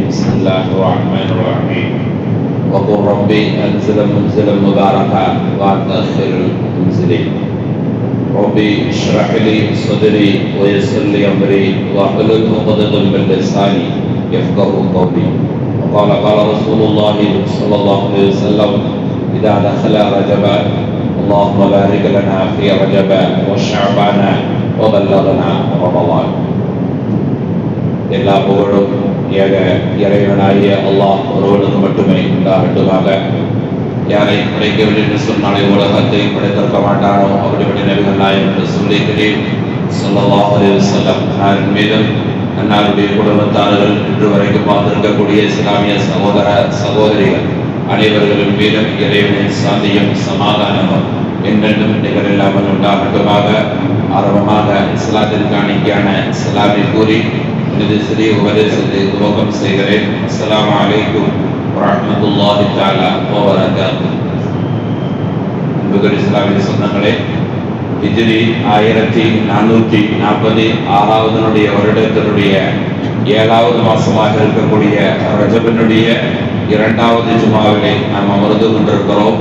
بسم الله الرحمن الرحيم وقل ربي أنزل منزلا مباركا وأنت خير المنزلين ربي اشرح لي صدري ويسر لي أمري واحلل عقدة من لساني يفقهوا قولي وقال قال رسول الله صلى الله عليه وسلم إذا دخل رجب اللهم بارك لنا في رجب وشعبان وبلغنا رمضان. எல்லா புகழும் ஏக இறைவனாகிய அல்லாஹ் ஒருவனுக்கு மட்டுமே உண்டாகட்டுமாக. யாரை படைக்கவில்லை என்று சொன்னாலே உலகத்தை படைத்திருக்க மாட்டானோ அப்படிப்பட்ட நபிகள் நாயகம் என்று சொல்லிக்கிறேன் ஸல்லல்லாஹு அலைஹி வஸல்லம் மீதும் அன்னாருடைய குடும்பத்தார்கள் இன்று வரைக்கும் பார்த்திருக்கக்கூடிய இஸ்லாமிய சகோதர சகோதரிகள் அனைவர்களின் மீதும் இறைவனின் சாந்தியும் சமாதானமும் என்றென்றும் நிகழில்லாமல் உண்டாகட்டுமாக. ஆரம்பமாக இஸ்லாத்திற்கு அணிக்கான இஸ்லாமை கூறி எனது சிறிய உபதேசத்தை துவக்கம் செய்கிறேன். அஸ்ஸலாமு அலைக்கும் வரஹ்மத்துல்லாஹி தஆலா வ பரகாத்துஹு. அன்புக்குரிய இஸ்லாமிய சொந்தங்களே, ஹிஜ்ரி 1446 வருடத்தினுடைய 7வது மாசமாக இருக்கக்கூடிய ரஜபினுடைய 2வது ஜுமாவிலே நாம் அமர்ந்து கொண்டிருக்கிறோம்.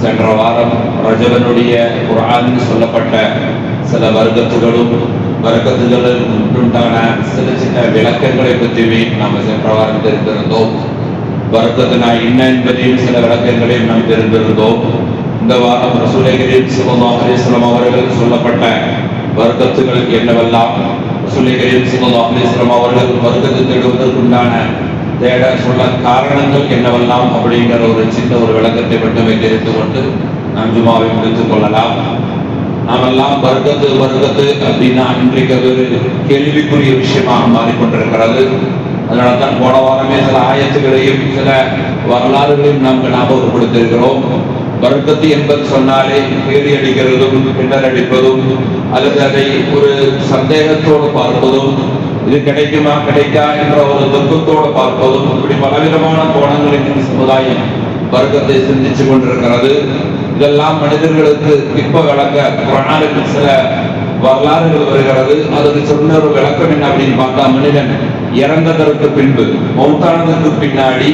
சென்ற வாரம் ரஜபினுடைய குர்ஆனில் சொல்லப்பட்ட சில வர்க்கத்துகளும் உண்டான சில சின்ன விளக்கங்களை பற்றியுமே நாம் சென்ற வாரம் தெரிந்திருந்தோம். வர்க்கத்தினா என்ன என்பதையும் சில விளக்கங்களையும் நாம் தெரிந்திருந்தோம். இந்த வாரம் ரசூலை கரீம் ஸல்லல்லாஹு அலைஹி வஸல்லம் அவர்கள் சொல்லப்பட்ட வர்க்கத்துகள் என்னவெல்லாம், ரசூலை கரீம் ஸல்லல்லாஹு அலைஹி வஸல்லம் அவர்கள் வர்க்கத்தை தேடுவதற்குண்டான தேட சொல்ல காரணங்கள் என்னவெல்லாம் அப்படிங்கிற ஒரு சின்ன ஒரு விளக்கத்தை மட்டுமே தெரிந்து கொண்டு நாம் ஜுமாவை முடித்துக் கொள்ளலாம். நாமெல்லாம் வர்க்கத்து அப்படின்னா இன்றைக்கு ஒரு கேள்விக்குரிய விஷயமாக மாறிக்கொண்டிருக்கிறது. அதனால தான் போன வாரமே சில ஆயத்துகளையும் சில வரலாறுகளையும் நாம் ஞாபகப்படுத்தியிருக்கிறோம். வர்க்கத்து என்பது சொன்னாலே கேலி அடிக்கிறதும் கிண்டல் அடிப்பதும் அல்லது அதை ஒரு சந்தேகத்தோடு பார்ப்பதும், இது கிடைக்குமா கிடைக்கா என்ற ஒரு துக்கத்தோடு பார்ப்பதும், இப்படி பலவிதமான கோணங்களின் சமுதாயம் வர்க்கத்தை சிந்திச்சு கொண்டிருக்கிறது. இதெல்லாம் மனிதர்களுக்கு இப்ப விளக்க குர்ஆனில் சில வரலாறுகள் வருகிறது. அதுக்கு சொன்ன ஒரு விளக்கம் என்ன அப்படின்னு பார்த்தா, மனிதன் இறந்ததற்கு பின்பு மௌத்தானதற்கு பின்னாடி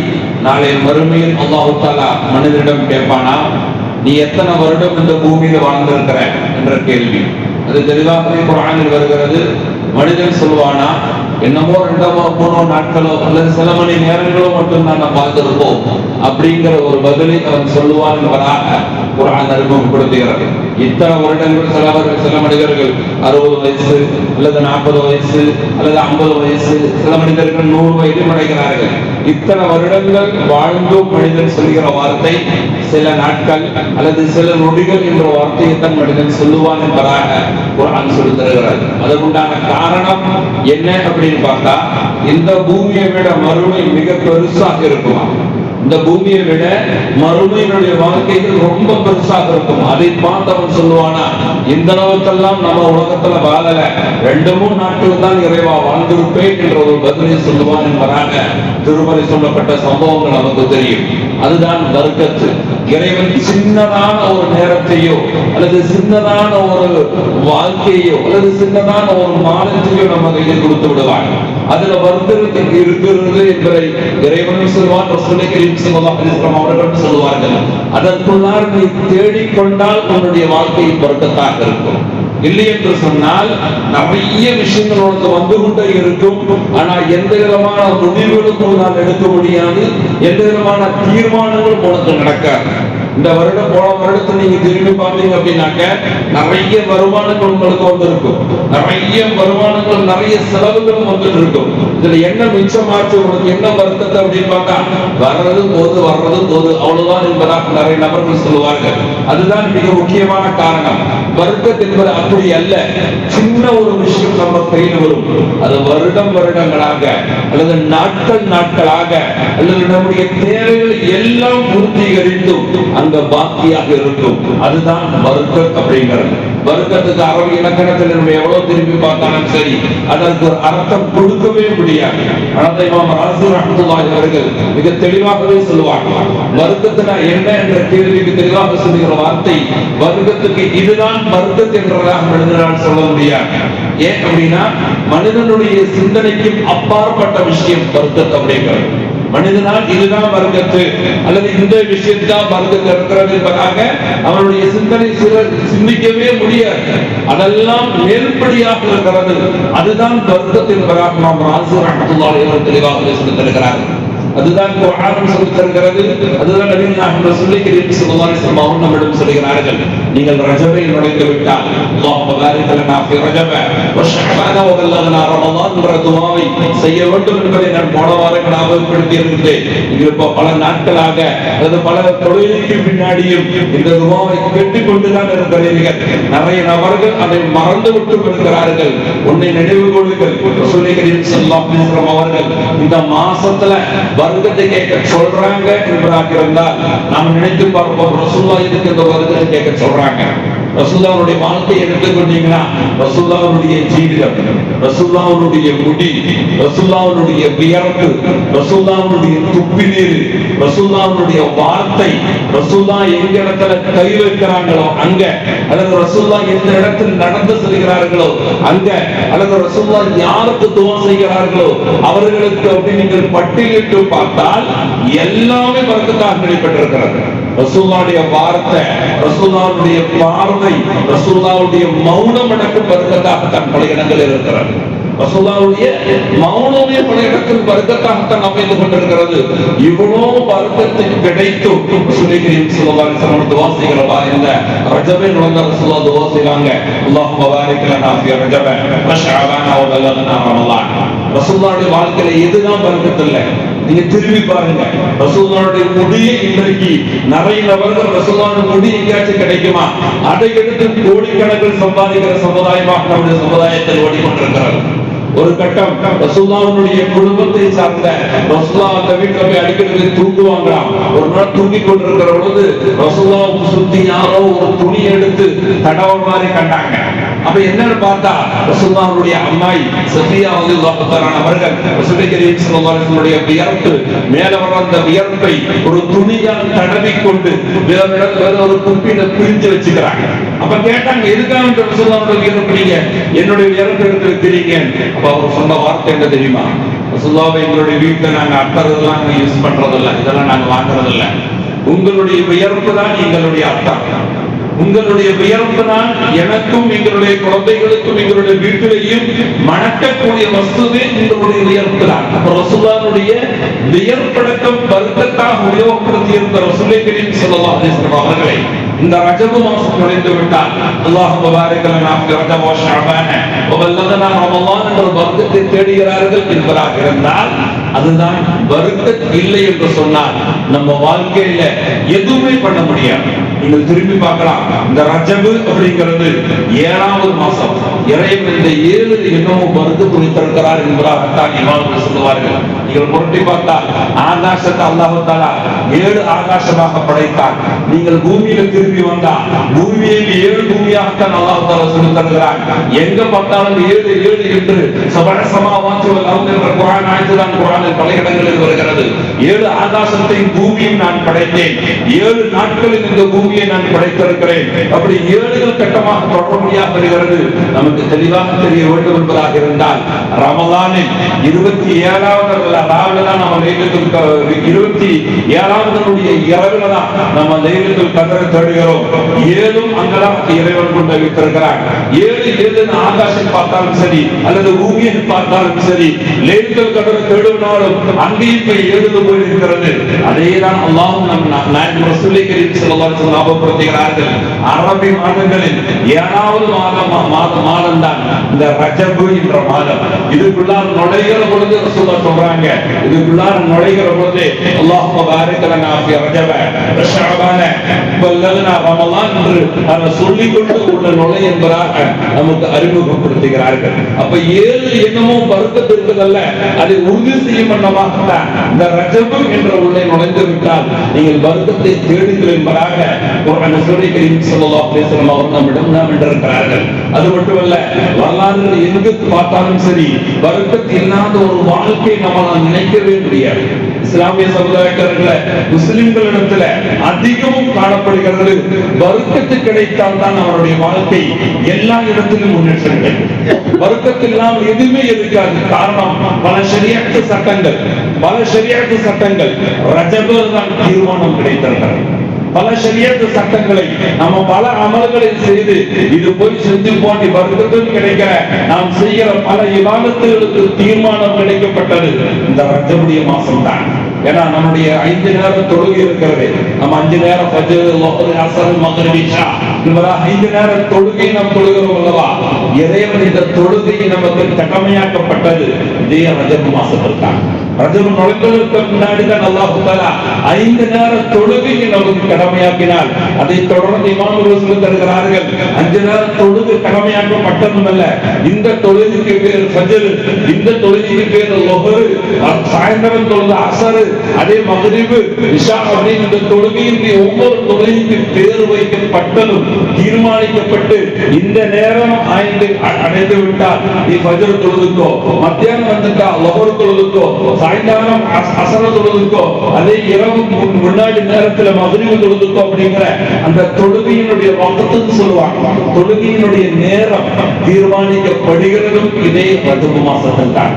நாளை மறுமையில் அல்லாஹ் தஆலா மனிதனிடம் கேட்பானா, நீ எத்தனை வருடம் இந்த பூமியில வாழ்ந்திருக்கிற என்ற கேள்வி. அது தெளிவாகவே குர்ஆனில் வருகிறது. மனிதன் சொல்வானா, என்னமோ 2-3 நாட்களோ அல்லது சில மணி நேரங்களோ மட்டும்தான் நாம் வாழ்ந்திருப்போம் அப்படிங்கிற ஒரு பதிலை அவன் சொல்லுவான் என்பதாக குர்ஆன் அறிமுகப்படுத்துகிறது. இத்தனை வருடங்கள் சில மனிதர்கள் 60 வயசு அல்லது 40 வயசு அல்லது 50 வயசு, சில மனிதர்கள் 100 வயதில் அடைகிறார்கள். இத்தனை வருடங்கள் வாழ்ந்தும் மனிதன் சொல்கிற வார்த்தை சில நாட்கள் அல்லது சில நொடிகள் என்ற வார்த்தையை தான் மனிதன் சொல்லுவான் என்பதாக குர்ஆன் சொல்லி தருகிறது. அதற்குண்டான காரணம் என்ன அப்படின்னு பார்த்தா, இந்த பூமியை விட மறுமை மிக பெருசாக இருக்குமா, இந்த பூமியை விட மறுமையினுடைய வாழ்க்கைகள் ரொம்ப பெருசாக இருக்கும். அதை பார்த்தவன் சொல்லுவானா, இந்த அளவுக்கெல்லாம் நம்ம உலகத்துல வாழல, 2-3 நாட்கள் தான் இறைவா வாழ்ந்திருப்பேன் என்ற ஒரு பதிலை சொல்லுவான் என்பதாக திருமறை சொல்லப்பட்ட சம்பவங்கள் நமக்கு தெரியும். அதுதான் வர்க்கத்து. இறைவன் சின்னதான ஒரு நேரத்தையோ அல்லது சின்னதான ஒரு வாழ்க்கையோ அல்லது சின்னதான ஒரு மாதத்தையோ நம்ம கையில் கொடுத்து விடுவான். அதுல வர்க்கத்துக்கு இருக்கிறது என்பதை இறைவன் சொல்வான், ரசூலை கரீம் ஸல்லல்லாஹு அலைஹி வஸல்லம் அவர்கள் சொல்வார்கள். அதற்குள்ளார் நீ தேடிக்கொண்டால் உன்னுடைய வாழ்க்கை வர்க்கத்தாக இருக்கும். இல்லை என்று சொன்னால் நிறைய விஷயங்கள் உனக்கு வந்து கொண்டே இருக்கும். ஆனா எந்த விதமான முடிவுகளும் நான் எடுக்க முடியாது, எந்த விதமான தீர்மானங்களும் உனக்கு நடக்காது. இந்த வருடம் போன வருடத்தை நீங்க திரும்பி பார்த்தீங்க அப்படின்னாக்க நிறைய வருமானங்கள் உங்களுக்கு வந்திருக்கும், நிறைய வருமானங்கள் நிறைய செலவுகளும் வந்துட்டு இருக்கும். இதுல என்ன மிச்சமாச்சு, உனக்கு என்ன வருத்தத்தை அப்படின்னு பார்த்தா வர்றது போது அவ்வளவுதான் என்பதாக நிறைய நபர்கள் சொல்லுவார்கள். அதுதான் மிக முக்கியமான காரணம். வர்க்கத்து என்பது அப்படி அல்ல. சின்ன ஒரு விஷயம் நம்ம கையில் வரும், அது வருடங்களாக அல்லது நாட்களாக அல்லது நம்முடைய தேவைகள் எல்லாம் பூர்த்தீகரித்தும் அங்க பாக்கியாக இருக்கும். அதுதான் வர்க்கம் அப்படிங்கிறது. வர்க்கத்துக்கு அரபி இலக்கணத்தில் நம்ம எவ்வளவு திரும்பி பார்த்தாலும் சரி அதற்கு ஒரு அர்த்தம் கொடுக்கவே முடியாது. ஆனால் இமாம் ராஸி ரஹ்மத்துல்லாஹி அவர்கள் மிக தெளிவாகவே சொல்லுவார்கள், வர்க்கத்துனா என்ன என்ற கேள்விக்கு தெளிவாக சொல்லுகிற வார்த்தை, வர்க்கத்துக்கு இதுதான் வர்க்கத் என்றதாக மனிதனால் சொல்ல முடியாது. ஏன் அப்படின்னா மனிதனுடைய சிந்தனைக்கும் அப்பாற்பட்ட விஷயம் வர்க்கத் அப்படிங்கிறது. மனிதனால் இதுதான் வர்க்கத்து அல்லது இந்த விஷயத்தான் வர்க்கத்து இருக்கிறது என்பதாக அவனுடைய சிந்தனை சிந்திக்கவே முடியாது. அதெல்லாம் மேல்படியாக இருக்கிறது. அதுதான் வர்க்கத்து என்பதாக நாம் ராஸி ரஹ்மத்துல்லாஹி அவர்கள் தெளிவாக சொல்லித் தருகிறார்கள். அதுதான் குர்ஆன் சொல்லித் தருகிறது. அதுதான் நபி முஹம்மது ஸல்லல்லாஹு அலைஹி வஸல்லம் நம்மிடம் சொல்கிறார்கள், நீங்கள் ரஜபை நுழைந்து விட்டால் அல்லாஹ் பாரிக் லனா ஃபி ரஜப வ ஷஅபான வ பல்லகனா ரமலான் என்ற துஆவை செய்ய வேண்டும் என்பதை நான் போன வாரம் ஞாபகப்படுத்தி இருந்தேன். நீங்கள் இப்போ பல நாட்களாக அல்லது பல தொழுகைக்கு பின்னாடியும் இந்த துஆவை கேட்டுக் கொண்டுதான் இருக்கிறீர்கள். நிறைய நபர்கள் அதை மறந்து விட்டு இருக்கிறார்கள். உன்னை நினைவு கொள்ளுங்கள், ரசூலுல்லாஹி ஸல்லல்லாஹு அலைஹி வஸல்லம் அவர்கள் இந்த மாசத்துல வர்க்கத்தை கேட்க சொல்றாங்க என்பதாக இருந்தால் நாம் நினைத்து பார்ப்போம், ரசூலுல்லாஹ் இதுக்கு இந்த வர்க்கத்தை கேட்க சொல்றாங்க. ரசூலுல்லாஹ்வுடைய வாழ்க்கையை எடுத்துக்கொண்டீங்கன்னா ரசூலுல்லாஹ்வுடைய ஜீவிதம், ரசூலுல்லாஹ்வுடைய முடி, ரசூலுல்லாஹ்வுடைய வியர்ப்பு, ரசூலுல்லாஹ்வுடைய துப்பிநீர், ரசூலுல்லாஹ்வுடைய வார்த்தை, ரசூலுல்லாஹ் எங்க இடத்துல கை வைக்கிறாங்களோ அங்க, அல்லது ரசூலுல்லாஹ் எந்த இடத்தில் நடந்து செல்கிறார்களோ அங்க, அல்லது ரசூலுல்லாஹ் யாருக்கு துஆ செய்கிறார்களோ அவர்களுக்கு அப்படி நீங்கள் பட்டியலிட்டு பார்த்தால் எல்லாமே வர்க்கத்தாக நடைபெற்றிருக்கிறது. ரசூலுல்லாஹ்வுடைய வார்த்தை, ரசூலுல்லாஹ்வுடைய பார்வை, ரசூலுல்லாஹ்வுடைய மௌனம் அடக்கம் வர்க்கத்தாகத்தான் பல இடங்களில் இருக்கிறது. ரசூலுல்லாஹ்வுடைய மௌனமே பல இடத்தில் வர்க்கத்தாகத்தான் அமைந்து கொண்டிருக்கிறது. இவ்வளவு வர்க்கத்துக்கு கிடைத்தும் ரசூலுல்லாஹி ஸல்லல்லாஹு அலைஹி வஸல்லம் துஆ செய்கிறவா இந்த ரஜபை நுழைந்த ரசூலுல்லாஹ் துஆ செய்றாங்க, அல்லாஹும்ம பாரிக் லனா ஃபி ரஜப வ ஷஅபான வ பல்லகனா ரமலான். ரசூலுல்லாஹ்வுடைய வாழ்க்கையில எதுதான் வர்க்கத் இல்ல? நீங்க திரும்பி பாருங்க, ரசூலுல்லாஹ்வுடைய முடியை இன்றைக்கு நிறைய நபர்கள் ரசூலுல்லாஹ்வுடைய முடி எங்கேயாச்சும் கிடைக்குமா அதை எடுத்து கோடிக்கணக்கில் சம்பாதிக்கிற சமுதாயமாக நம்முடைய சமுதாயத்தில் ஓடிக்கொண்டிருக்கிறது. ஒரு கட்டம் ரசூலுல்லாஹ்வுடைய குடும்பத்தை சார்ந்த ரசூலுல்லாஹ் அந்த வீட்டுல போய் அடிக்கடி தூங்குவாங்களாம். ஒரு நாள் தூங்கி கொண்டிருக்கிற பொழுது ரசூலுல்லாஹ் சுத்தி யாரோ ஒரு துணி எடுத்து தடவ மாதிரி கண்டாங்க. அப்ப என்னன்னு பார்த்தா ரசூலுல்லாஹ்வுடைய அம்மாய் சஃபியா ரலியல்லாஹு தஆலா அவர்கள் ரசூலுல்லாஹி ஸல்லல்லாஹு அலைஹி வஸல்லம் வியர்ப்பு மேல வர அந்த வியர்ப்பை ஒரு துணியால் தடவி கொண்டு வேற ஒரு குப்பியில பிரிஞ்சு வச்சுக்கிறாங்க. அப்ப கேட்டாங்க, எதுக்காக ரசூலுல்லாஹ்வுடைய வியர்ப்பு நீங்க என்னுடைய வியர்ப்பு எடுத்து வைக்கிறீங்க? அப்ப அவர் சொன்ன வார்த்தை என்ன தெரியுமா? ரசூலுல்லாஹ் எங்களுடைய வீட்டுல நாங்க அத்தரெல்லாம் யூஸ் பண்றதில்லை, இதெல்லாம் நாங்க வாங்குறதில்லை. உங்களுடைய வியர்ப்பு தான் எங்களுடைய அத்தர், உங்களுடைய வியர்ப்பு தான் எனக்கும் எங்களுடைய குழந்தைகளுக்கும் எங்களுடைய வீட்டிலேயும் மணக்கக்கூடிய வஸ்துவே உங்களுடைய வியர்ப்பு தான். ரசூலுல்லாஹ்வுடைய வியர்ப்படக்கம் வர்க்கத்தாக உபயோகப்படுத்தி இருந்த ரசூலுல்லாஹி ஸல்லல்லாஹு அலைஹி வஸல்லம் அவர்களை இந்த ரஜபு மாசம் நுழைந்து விட்டால் அல்லாஹும்ம பாரிக் லனா ஃபி ரஜப வ ஷஅபான வ பல்லகனா ரமலான் என்ற வர்க்கத்தை தேடுகிறார்கள் என்பதாக இருந்தால் அதுதான் வர்க்கத் இல்லை என்று சொன்னால் நம்ம வாழ்க்கையில எதுவுமே பண்ண முடியாது. நீங்கள் திரும்பி பார்க்கலாம், இந்த ரஜபு அப்படிங்கிறது 7வது மாசம். இறைவன் இந்த 7 என்னமும் வர்க்கத்து குறித்திருக்கிறார் என்பதாகத்தான் இமாம்கள் சொல்லுவார்கள். நீங்கள் புரட்டி பார்த்தால் ஆகாசத்தை அல்லாஹ் தஆலா 7 ஆகாசமாக படைத்தார். நீங்கள் பூமியில திரும்பி வந்தால் பூமியை 7 பூமியாகத்தான் அல்லாஹ் தஆலா சொல்லித் தருகிறார். எங்க பார்த்தாலும் 7 7 என்று சபஅ ஸமாவாத்தி வல் அர்த் என்ற குர்ஆன் ஆயத்துதான் குர்ஆனில் பல இடங்களில் வருகிறது. 7 ஆகாசத்தையும் பூமியையும் நான் படைத்தேன், 7 நாட்களில் இந்த பூமியை நான் படைத்திருக்கிறேன். அப்படி 7 கட்டமாக தொடர்புடையாக வருகிறது. நமக்கு தெளிவாக தெரிய வேண்டும் என்பதாக இருந்தால் ரமலானில் 27வது ராவுல தான் நம்ம லைலத்துல் 27வது இரவுல தான் நம்ம லைலத்துல் கத்ரை தேடுகிறோம். 7 அங்கதான் இறைவன் கொண்டு வைத்திருக்கிறார். 7 ஆகாசம் பார்த்தாலும் சரி அல்லது பூமியை பார்த்தாலும் சரி லைலத்துல் கத்ரை தேடுனாலும் அங்கேயும் 7 போயிருக்கிறது. அதேதான் அல்லாஹ் நம் நாயகம் ரசூலுல்லாஹி ஸல்லல்லாஹு அலைஹி வஸல்லம் ஞாபகப்படுத்துகிறார்கள். அரபி மாதங்களில் 7வது மாதம் தான் இந்த ரஜபு என்ற மாதம். இதுக்குள்ளார் நுழைகிற பொழுது ரசூலுல்லாஹ் சொல்றாங்க, இதுக்குள்ளார் நுழைகிற பொழுது அல்லாஹும்ம பாரிக் லனா ஃபி ரஜப வ ஷஅபான வ பல்லகனா ரமலான் என்று அதை சொல்லிக் கொண்டு உள்ள நுழை என்பதாக நமக்கு அறிமுகப்படுத்துகிறார்கள். அப்ப 7 என்னமோ வர்க்கத்து இருக்குதல்ல, அதை உறுதி செய்யும் வண்ணமாக இந்த ரஜபு ரஜபு என்ற உள்ளே நுழைந்து விட்டால் நீங்கள் வருத்தத்தை தேடுங்கள் என்பதாக குர்ஆன் சூரை கரீம் ஸல்லல்லாஹு அலைஹி வஸல்லம் அவர்கள் நம்மிடம் என்றிருக்கிறார்கள். அது மட்டுமல்ல, வரலாறு எங்கு பார்த்தாலும் சரி வருத்தம் இல்லாத ஒரு வாழ்க்கையை நம்மளால் நினைக்கவே முடியாது. இஸ்லாமிய சமுதாயத்தில முஸ்லிம்களிடத்துல அதிகமும் காணப்படுகிறது. வருத்தத்து கிடைத்தால் தான் அவருடைய வாழ்க்கை எல்லா இடத்திலும் முன்னேற்றம் கிடைக்கும். வருத்தத்தில்லாம் எதுவுமே இருக்காது. காரணம் பல ஷரியஅத் சட்டங்கள் ரஜபுல் தான் தீர்மானம் கிடைத்திருக்கிறது. பல ஷரியஅத் சட்டங்களை நம்ம பல அமல்களை செய்து இது போய் செஞ்சு போட்டி வருத்தத்தில் கிடைக்கிற நாம் செய்கிற பல இபாதத்துகளுக்கு தீர்மானம் கிடைக்கப்பட்டது இந்த ரஜபுடைய மாசம் தான். ஏன்னா நம்முடைய 5 நேர தொழுகை இருக்கிறது. நம்ம 5 நேரம் ஃபஜ்ர், லுஹர், அஸ்ர், மக்ரிப், இஷா இந்த 5 நேர தொழுகை நாம் தொழுகிறோம் அல்லவா? இறைவன் இந்த தொழுகை நமக்கு கடமையாக்கப்பட்டது இதே ரஜப் மாசத்தில் தான். ரஜப் நுழைவதற்கு முன்னாடி தான் அல்லாஹ் தஆலா 5 நேர தொழுகையை நமக்கு கடமையாக்கினார். அதை தொடர்ந்து இமாம்கள் சொல்லி தருகிறார்கள், 5 நேர தொழுகை கடமையாக்கப்பட்டதுமல்ல, இந்த தொழுகைக்கு பேர் ஃபஜ்ர், இந்த தொழுகைக்கு பேர் லுஹர், சாயந்தரம் தொழுது அஸ்ர், அதே மக்ரிப், இஷா அப்படின்னு இந்த தொழுகையின் ஒவ்வொரு தொழுகைக்கு பேர் வைக்கப்பட்டதும் தீர்மானிக்கப்பட்டு இந்த நேரம் அடைந்து விட்டால் நீ ஃபஜ்ர் தொழுதுக்கோ, மத்தியானம் வந்துட்டா லுஹர் தொழுதுக்கோ, சாயங்காலம் அஸ்ர் தொழுதுக்கோ, அதே இரவு முன்னாடி நேரத்துல மக்ரிப் தொழுதுக்கோ அப்படிங்கிற அந்த தொழுகையினுடைய வக்துன்னு சொல்லுவாங்க. தொழுகையினுடைய நேரம் தீர்மானிக்கப்படுகிறதும் இதே ரஜப் மாசத்தில் தான்.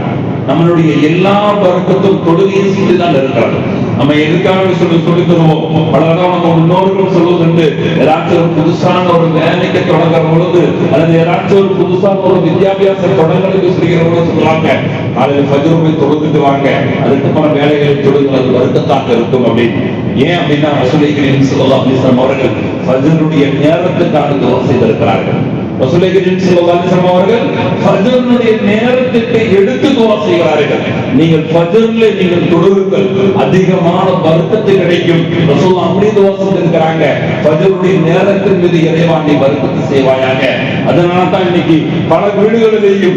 நம்மளுடைய எல்லா பரக்கத்தும் தொழுகையை சுற்றிதான் இருக்கிறது. நம்ம எதுக்காக சொல்லி தருவோம். பலரும் நம்ம முன்னோர்கள் சொல்லுவது, ஏதாச்சும் ஒரு புதுசான ஒரு வேலைக்கு தொடங்குற பொழுது அல்லது ஏதாச்சும் ஒரு புதுசான ஒரு வித்யாபியாச தொடங்களுக்கு சொல்லிக்கிற பொழுது சொல்லுவாங்க, காலையில் ஃபஜ்ர் போய் தொழுதுட்டு வாங்க, அதுக்கு அப்புறம் வேலைகளை தொழுகிறது அது வருத்தத்தாக இருக்கும் அப்படின்னு. ஏன் அப்படின்னா ரசூலுல்லாஹி ஸல்லல்லாஹு அலைஹி வஸல்லம் அவர்கள் ஃபஜ்ருடைய நேரத்துக்காக துஆ செய்திருக்கிறார்கள். ரசூலுல்லாஹி ஸல்லல்லாஹு அலைஹி வஸல்லம் அவர்கள் ஃபஜ்ருடைய நேரத்துக்கு எடுத்து துஆ செய்கிறார்கள். நீங்கள் ஃபஜ்ர்ல நீங்கள் தொழுங்கள், அதிகமான பரக்கத்து கிடைக்கும். ரசூலுல்லாஹ் அப்படி துஆ செய்திருக்காங்க, ஃபஜ்ருடைய நேரத்தின் மீது இறைவா நீ பரக்கத்து செய்வாயாக. அதனால தான் இன்னைக்கு பல வீடுகளிலேயும்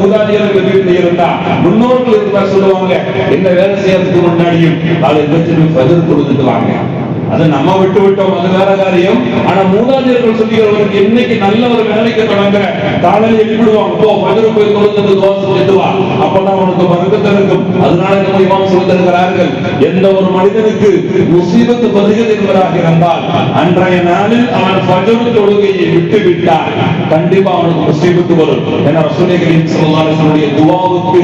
மூதாதையர்கள் வீட்டில் இருந்தா முன்னோர்கள் இருந்தா சொல்லுவாங்க, என்ன வேலை செய்யறதுக்கு முன்னாடியும் காலையில் ஃபஜ்ர் தொழுதுட்டு வாங்க. அதை நம்ம விட்டு விட்டோம், அது வேற காரியம். ஆனா மூதாதையர்கள் சொல்லுகிறவருக்கு இன்னைக்கு நல்ல ஒரு வேலைக்கு தொடங்க காலையில் எழுப்பிடுவாங்க, போ ஃபஜ்ர் போய் தொழுது துஆ செஞ்சுட்டு வா, அப்பதான் உனக்கு பரக்கத்து இருக்கும். அதனால நம்ம இமாம் சொல்லி தருகிறார்கள், எந்த ஒரு மனிதனுக்கு முசீபத்து வருகிறது என்பதாக இருந்தால் அன்றைய நாளில் அவன் ஃபஜ்ர் தொழுகையை விட்டு விட்டால் கண்டிப்பா அவனுக்கு முசீபத்து வரும். ஏன்னா ரசூலுல்லாஹி ஸல்லல்லாஹு அலைஹி வஸல்லம் துஆவுக்கு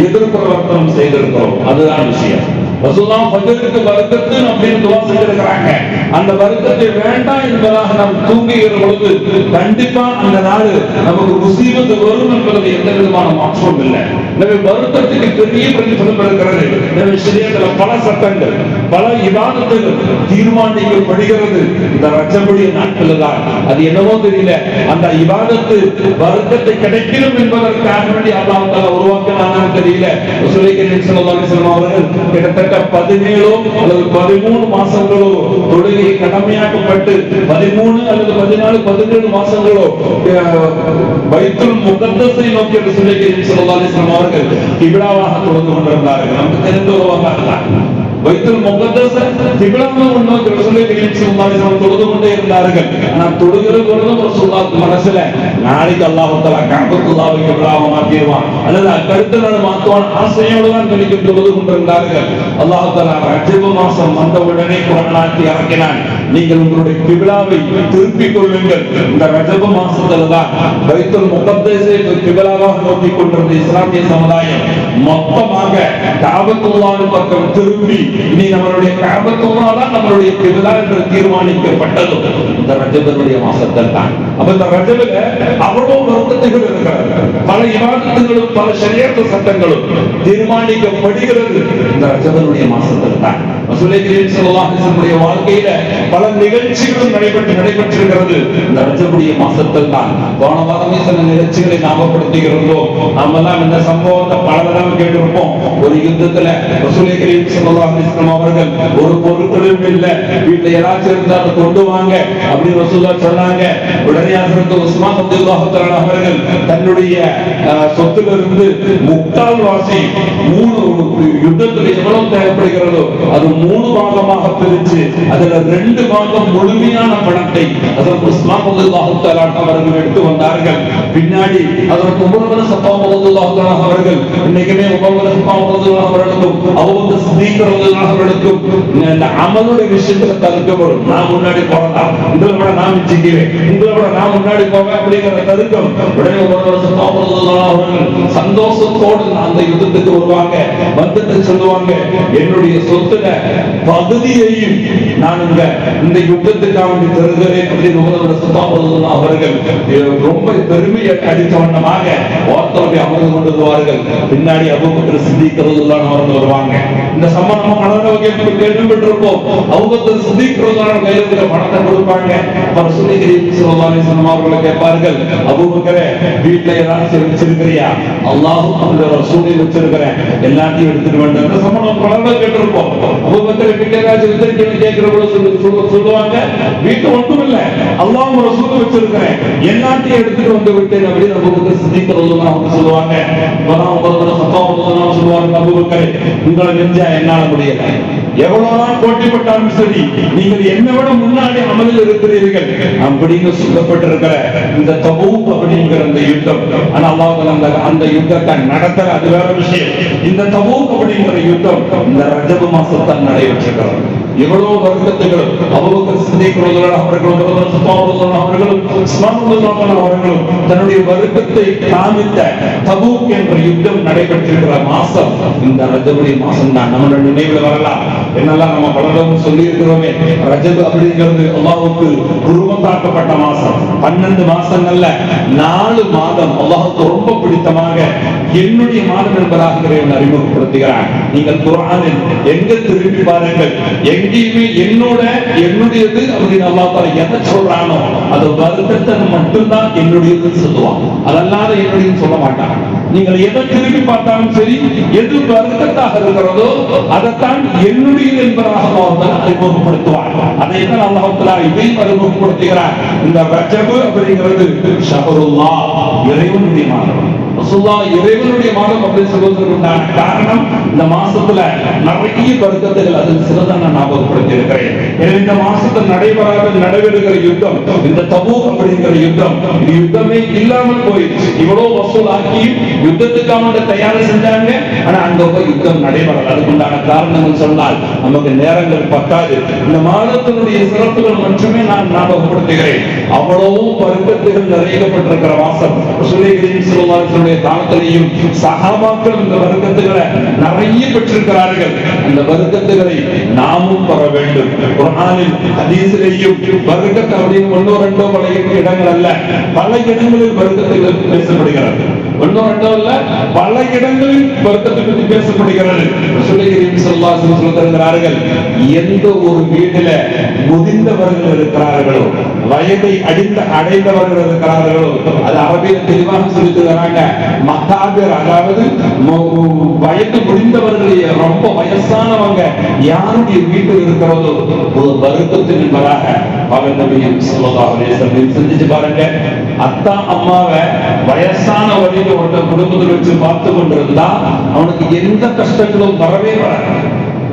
எதிர்பிரவர்த்தனம் செய்திருக்கிறோம். அதுதான் விஷயம். ரசூலுல்லாஹ் ஃபஜ்ருக்கு பரக்கத்து அப்படின்னு துஆ செய்திருக்கிறாங்க. அந்த பரக்கத்தை வேண்டாம் என்பதாக நாம் தூங்குகிற பொழுது கண்டிப்பா அந்த நாள் நமக்கு முசீபத்து வரும் என்பது எந்த விதமான மாற்றமும் இல்லை. எனவே பரக்கத்துக்கு பெரிய பிரதிபலம் இருக்கிறது. எனவே ஷரியத்துல பல சட்டங்கள் பல இபாதத்துகள் தீர்மானிக்கப்படுகிறது இந்த ரஜபுடைய நாட்கள் தான். அது என்னவோ தெரியல, அந்த இபாதத்து பரக்கத்தை கிடைக்கும் என்பதற்காக வேண்டி அல்லாஹ் தஆலா உருவாக்கினான்னு தெரியல. ரசூலுல்லாஹி ஸல்லல்லாஹு அலைஹி வஸல்லம் அவர்கள் கிட்டத்தட்ட 17 அல்லது 13 மாசங்களோ தொழுகை கடமையாக்கப்பட்டு 13 அல்லது 14 17 மாசங்களோ பைத்துல் முகத்தஸை நோக்கி ரசூலுல்லாஹி ஸல்லல்லாஹு அலைஹி வஸல்லம் அவர்கள் கிப்லாவாக தொழுது கொண்டிருந்தார்கள். நமக்கு தெரிந்த ஒரு வரலாறு. பைத்துல் முகத்தஸ கிப்லாவாக நோக்கி ரசூலுல்லாஹி ஸல்லல்லாஹு அலைஹி வஸல்லம் தொழுது கொண்டே இருந்தார்கள். ஆனால் தொழுகிற பொழுது ரசூலுல்லாஹ் மனசுல நாளைக்கு அல்லாஹ் தஆலா கஅபத்துல்லாஹை கிப்லாவாக மாத்திடுவான் அல்லது அடுத்த நாள் மாத்துவான் ஆசையோடு தான் தொழுது கொண்டிருந்தார்கள். அல்லாஹ் தஆலா ரஜப் மாசம் வந்தவுடனே குர்ஆனை இறக்கினான், நீங்கள் உங்களுடைய கிப்லாவை திருப்பிக் கொள்ளுங்கள். இந்த ரஜப் மாசத்துல தான் பைத்துல் முகத்தஸை கிப்லாவாக நோக்கி கொண்டிருந்த இஸ்லாமிய சமுதாயம் மொத்தமாக கஅபத்துல்லாஹின் பக்கம் திரும்பி இனி நம்மளுடைய கஅபத்துல்லாஹ் தான் நம்மளுடைய கிப்லா என்று தீர்மானிக்கப்பட்டது இந்த ரஜபுடைய மாசத்தில் தான். அப்ப இந்த ரஜபுல அவ்வளவு பரக்கத்துகள் இருக்கிறது. பல இபாதத்துகளும் பல ஷரியத் சட்டங்களும் தீர்மானிக்கப்படுகிறது இந்த ரஜபுடைய மாசத்தில் தான். ரசூலுல்லாஹி ஸல்லல்லாஹு அலைஹி வஸல்லம் வாழ்க்கையில பல நிகழ்ச்சிகளும் நடைபெற்றிருக்கிறது இந்த ரஜபுடைய மாசத்தில் தான். போன வாரமே சில நிகழ்ச்சிகளை ஞாபகப்படுத்துகிறோம். நாமெல்லாம் இந்த சம்பவத்தை பல தடவை கேட்டிருப்போம். ஒரு யுத்தத்துல ரசூலுல்லாஹி ஸல்லல்லாஹு அலைஹி வஸல்லம் அலைஹிஸ்ஸலாம் அவர்கள் ஒரு பொருட்களும் இல்லை, வீட்டுல யாராச்சும் இருந்தாலும் கொண்டு வாங்க அப்படின்னு ரசூலுல்லாஹ் சொன்னாங்க. உடனே ஹஜ்ரத் உஸ்மான் ரலியல்லாஹு தஆலா அவர்கள் தன்னுடைய சொத்திலிருந்து முக்கால்வாசி 3 யுத்தத்தில் எவ்வளவு தேவைப்படுகிறதோ அது 3 பாகமாக பிரிச்சு அதுல 2 பாகம் முழுமையான பணத்தை ஹஜ்ரத் உஸ்மான் ரலியல்லாஹு தஆலா அவர்கள் எடுத்து வந்தார்கள். பின்னாடி ஹஜ்ரத் உமர் இப்னு கத்தாப் ரலியல்லாஹு தஆலா அவர்கள் இன்னைக்குமே உமர் இப்னு கத்தாப் ரலியல்லாஹு அவர்களுக்கும் அபூபக்கர் சித்திக் ரலியல்லாஹு அவர்களுக்கும் இந்த அமலுடைய விஷயத்துல தர்க்கம் வரும். நான் முன்னாடி போறேன், உங்களை விட நான் மிச்சிக்கிறேன், உங்களை விட நான் முன்னாடி போவேன் அப்படிங்கிற தர்க்கம். உடனே உமர் இப்னு கத்தாப் ரலியல்லாஹு அவர்கள் சந்தோஷத்தோடு அந்த யுத்தத்துக்கு வருவாங்க. வந்துட்டு சொல்லுவாங்க, என்னுடைய சொத்துல பகுதியையும் நான் இந்த யுத்தத்துக்காக வேண்டி தருகிறேன் அப்படின்னு உமர் இப்னு கத்தாப் ரலியல்லாஹு அவர்கள் ரொம்ப பெருமையை அடித்த வண்ணமாக வார்த்தையை அமர்ந்து கொண்டு வருவார்கள். பின்னாடி அபூபக்கர் சித்திக் ரலியல்லாஹு அவர்கள் வருவாங்க. இந்த சம்பந்தம் பணத்தை கேள்விப்பட்டிருப்போம். அபூபக்கர் சித்திக் ரலியல்லாஹு கையில பணத்தை கொடுப்பாங்க. ரசூலுல்லாஹி ஸல்லல்லாஹு அலைஹி வஸல்லம் அவர்களை கேட்பார்கள், அபூபக்கரே வீட்டுல ஏதாவது வச்சிருக்கிறியா? அல்லாஹ்வும் அவருடைய ரசூலையும் வச்சிருக்கிறேன், எல்லாத்தையும் எடுத்துட்டு வேண்டாம். இந்த சம்பந்தம் பணத்தை கேட்டிருப்போம். அபூபக்கர் வீட்டுல ஏதாவது வச்சிருக்கீங்கன்னு கேட்கிறவங்க சொல்லுவாங்க, வீட்டு ஒன்றும் இல்லை, அல்லாஹ்வும் ரசூலும் வச்சிருக்கிறேன், எல்லாத்தையும் எடுத்துட்டு வந்து விட்டேன் அப்படின்னு அபூபக்கர் சித்திக் ரலியல்லாஹு அன்ஹு சொல்லுவாங்க. உமர் இப்னு கத்தாப் ரலியல்லாஹு அன்ஹு சொல்லுவாங்க, அபூபக்கரே உங்களை நெஞ்சா என்னால முடியல, எவ்வளவுதான் போட்டிப்பட்டாலும் சரி நீங்கள் என்னை விட முன்னாடி அமலில் இருக்கிறீர்கள் அப்படின்னு சொல்லப்பட்டிருக்கிற இந்த தபூக் அப்படிங்கிற அந்த யுத்தம். ஆனா அல்லாஹ் அந்த யுத்தத்தை நடத்த அது வேற விஷயம். இந்த தபூக் அப்படிங்கிற யுத்தம் இந்த ரஜப மாசத்தில் நடைபெற்றிருக்கிறது. எவ்வளவு வருத்தத்துகள் அபூபக்கர் சித்திக் ரலியல்லாஹு அவர்களும் அவர்களும் தன்னுடைய வருத்தத்தை காமித்த தபூக் என்ற யுத்தம் நடைபெற்றிருக்கிற மாசம் இந்த ரஜபுடைய மாசம் தான். நம்மளுடைய நினைவுல வரலாம், என்னெல்லாம் நம்ம பலரும் சொல்லி இருக்கிறோமே. ரஜப் அப்படிங்கிறது அல்லாஹ்வுக்கு குர்பத்தாக்கப்பட்ட மாசம். 12 மாசங்கள்ல 4 மாதம் அல்லாஹ்வுக்கு ரொம்ப பிடித்தமாக என்னுடைய மாதம் என்பதாக இறைவன் அறிமுகப்படுத்துகிறார். நீங்கள் குர்ஆனில் எங்க திரும்பி பாருங்கள், எங்கேயுமே என்னுடையது அப்படின்னு அல்லாஹ் தஆலா எதை சொல்றானோ அது வருத்தத்தை மட்டும்தான் என்னுடையதுன்னு சொல்லுவான், அதல்லாத என்னுடையன்னு சொல்ல மாட்டான். நீங்கள் எதை திரும்பி பார்த்தாலும் சரி, எது வருத்தத்தாக இருக்கிறதோ அதைத்தான் என்னுடையது என்பதாக அல்லாஹ் தஆலா அறிமுகப்படுத்துவார். அதைத்தான் அல்லாஹ் தஆலா இதையும் அறிமுகப்படுத்துகிறார். இந்த ரஜப் அப்படிங்கிறது ஷஹ்ருல்லாஹ், இறைவனுடைய மாதம். ரசூலுல்லாஹ் இறைவனுடைய மாதம் அப்படின்னு சொல்வதற்குண்டான காரணம் இந்த மாசத்துல நிறைய பரக்கத்துகள் அதில் சிலதான் நான் ஞாபகப்படுத்தி இருக்கிறேன். எனவே இந்த மாசத்தில் நடைபெறுகிற யுத்தம் இந்த தபூக் அப்படிங்கிற யுத்தம், இந்த யுத்தமே இல்லாமல் போயிடுச்சு. இவ்வளவு வசூல் ஆக்கி யுத்தத்துக்காக தயாரி செஞ்சாங்க, ஆனா அங்க போய் யுத்தம் நடைபெறல. அதுக்குண்டான காரணங்கள் சொன்னால் நமக்கு நேரங்கள் பத்தாது. இந்த மாதத்தினுடைய சிறப்புகள் மட்டுமே நான் ஞாபகப்படுத்துகிறேன். அவ்வளவும் பரக்கத்துகள் நிறையப்பட்டிருக்கிற மாசம். ரசூலுல்லாஹி ஸல்லல்லாஹு அலைஹி வஸல்லம் காலத்திலேயும் சஹாபாக்கள் இந்த பரக்கத்துகளை நிறைய பெற்றிருக்கிறார்கள். அந்த பரக்கத்துகளை நாமும் பெற வேண்டும். குர்ஆனில் ஹதீஸிலேயும் பரக்கத் அப்படின்னு ஒன்றோ ரெண்டோ பல இடங்கள் அல்ல, பல இடங்களில் பரக்கத்துகள் பேசப்படுகிறது. ஒன்றோ ரெண்டோ அல்ல, பல இடங்களில் பரக்கத்தை பற்றி பேசப்படுகிறது. ரசூலுல்லாஹி ஸல்லல்லாஹு அலைஹி வஸல்லம் சொல்கிறார்கள், எந்த ஒரு வீட்டில முதிர்ந்தவர்கள் இருக்கிறார்களோ, வயதை அடைந்தவர்கள் இருக்கிறார்களோ, அது அரபியில் தெளிவாக சொல்லியிருக்கிறாங்க, மகாபிர், அதாவது வயது முடிந்தவர்கள், ரொம்ப வயசானவங்க யாருடைய வீட்டில் இருக்கிறதோ ஒரு வருத்தத்தின் என்பதாக அவன் நபி ஸல்லல்லாஹு அலைஹி வஸல்லம் செஞ்சு பாருங்க. அத்தா அம்மாவை வயசான வழியில் ஒருத்தர் குடும்பத்தில் வச்சு பார்த்து கொண்டிருந்தா அவனுக்கு எந்த கஷ்டங்களும் வரவே வராது.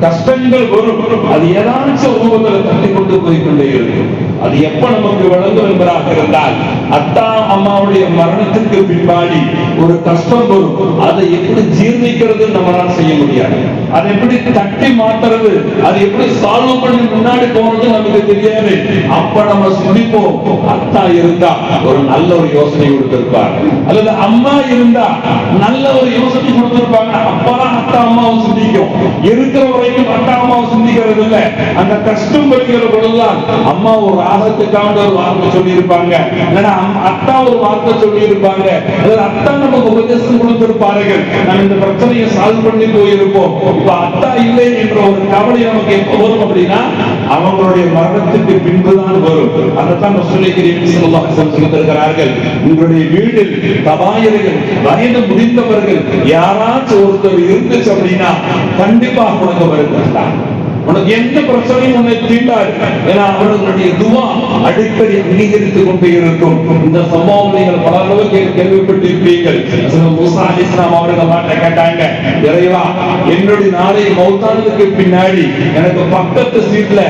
கஷ்டங்கள் வரும், அது ஏதாச்சும் ரூபத்தில் தட்டி கொண்டு போய்கொண்டே இருக்கும். அது எப்ப நமக்கு வழங்கும் என்பதாக இருந்தால், அத்தா அம்மாவுடைய மரணத்திற்கு பின்பாடி ஒரு கஷ்டம் வரும். அதை எப்படி ஜீர்ணிக்கிறது நம்மளால செய்ய முடியாது. அதை எப்படி தட்டி மாத்துறது, அதை எப்படி சால்வ் பண்ணி முன்னாடி போறது நமக்கு தெரியாது. அப்ப நம்ம சிந்திப்போம், அத்தா இருந்தா ஒரு நல்ல ஒரு யோசனை கொடுத்திருப்பார், அல்லது அம்மா இருந்தா நல்ல ஒரு யோசனை கொடுத்திருப்பாங்க. அப்பதான் அத்தா அம்மாவை சிந்திக்கும். இருக்கிற வரைக்கும் அத்தா அம்மாவை சிந்திக்கிறது இல்லை. அந்த கஷ்டம் வருகிற பொழுதுதான் அம்மா ஒரு ஆகத்துக்காக ஒரு வார்த்தை சொல்லி இருப்பாங்க, இல்லைன்னா அத்தா ஒரு வார்த்தை சொல்லி இருப்பாங்க, அல்லது அத்தா நமக்கு உபதேசம் கொடுத்திருப்பார்கள். நம்ம இந்த பிரச்சனையை சால்வ் பண்ணி போயிருப்போம். இப்ப அத்தா இல்லை என்ற ஒரு கவலை நமக்கு எப்ப வரும் அப்படின்னா அவங்களுடைய மரணத்துக்கு பின்புதான் வரும். அதைத்தான் ரசூலுல்லாஹி ஸல்லல்லாஹு அலைஹி வஸல்லம் சொல்லியிருக்கிறார்கள், உங்களுடைய வீட்டில் தபாயிர்கள், வயது முடிந்தவர்கள் யாராச்சும் ஒருத்தர் இருந்துச்சு அப்படின்னா கண்டிப்பா உனக்கு வருகிறார். உனக்கு எந்த பிரச்சனையும் உன்னை தீண்டாது. ஏன்னா அவர்களுடைய துவா அடிக்கடி அங்கீகரித்துக் கொண்டே இருக்கும். இந்த சம்பவம் நீங்கள் பல அளவு கேள்விப்பட்டிருப்பீர்கள். மூசா அலைஹிஸ்ஸலாம் அவர்கள் கேட்டாங்க, இறைவா என்னுடைய நாளை மௌத்தானதுக்கு பின்னாடி எனக்கு பக்கத்து சீட்ல